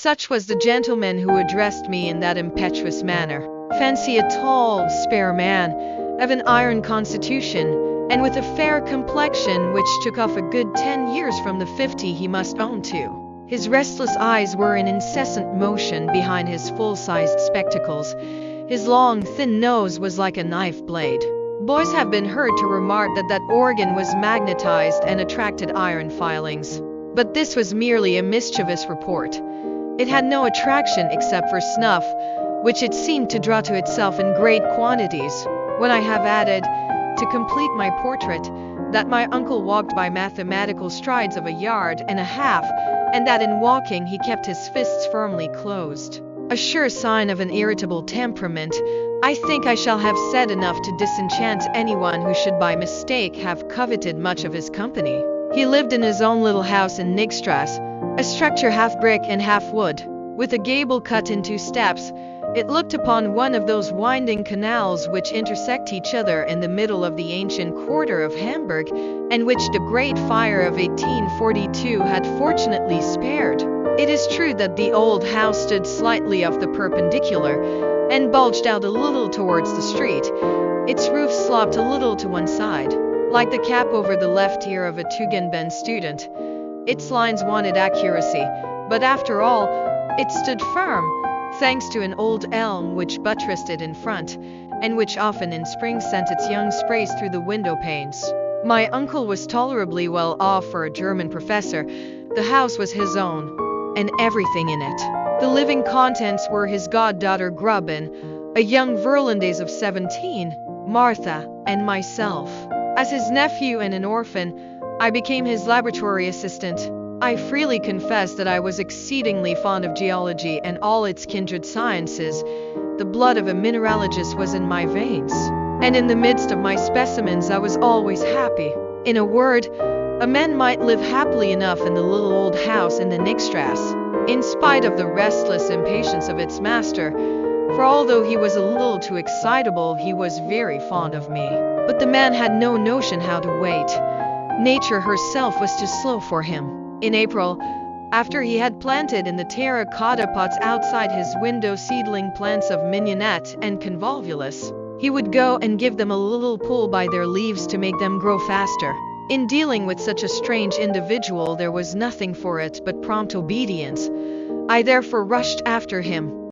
Such was the gentleman who addressed me in that impetuous manner. Fancy a tall, spare man, of an iron constitution, and with a fair complexion which took off a good 10 years from the 50 he must own to. His restless eyes were in incessant motion behind his full-sized spectacles. His long, thin nose was like a knife blade. Boys have been heard to remark that that organ was magnetized and attracted iron filings. But this was merely a mischievous report. It had no attraction except for snuff, which it seemed to draw to itself in great quantities. When I have added, to complete my portrait, that my uncle walked by mathematical strides of 1.5 yards, and that in walking he kept his fists firmly closed, a sure sign of an irritable temperament, I think I shall have said enough to disenchant anyone who should by mistake have coveted much of his company. He lived in his own little house in Nigstrasse, a structure half brick and half wood, with a gable cut in 2 steps. It looked upon one of those winding canals which intersect each other in the middle of the ancient quarter of Hamburg, and which the great fire of 1842 had fortunately spared. It is true that the old house stood slightly off the perpendicular, and bulged out a little towards the street. Its roof sloped a little to one side, like the cap over the left ear of a Tugendben student. Its lines wanted accuracy, but after all, it stood firm, thanks to an old elm which buttressed it in front, and which often in spring sent its young sprays through the window panes. My uncle was tolerably well off for a German professor. The house was his own, and everything in it. The living contents were his goddaughter Gruben, a young Virlandaise of 17, Martha, and myself. As his nephew and an orphan, I became his laboratory assistant. I freely confess that I was exceedingly fond of geology and all its kindred sciences. The blood of a mineralogist was in my veins, and in the midst of my specimens I was always happy. In a word, a man might live happily enough in the little old house in the Nigstrasse, in spite of the restless impatience of its master, for although he was a little too excitable, he was very fond of me. But the man had no notion how to wait. Nature herself was too slow for him. In April, after he had planted in the terracotta pots outside his window seedling plants of mignonette and convolvulus, he would go and give them a little pull by their leaves to make them grow faster. In dealing with such a strange individual there was nothing for it but prompt obedience. I therefore rushed after him.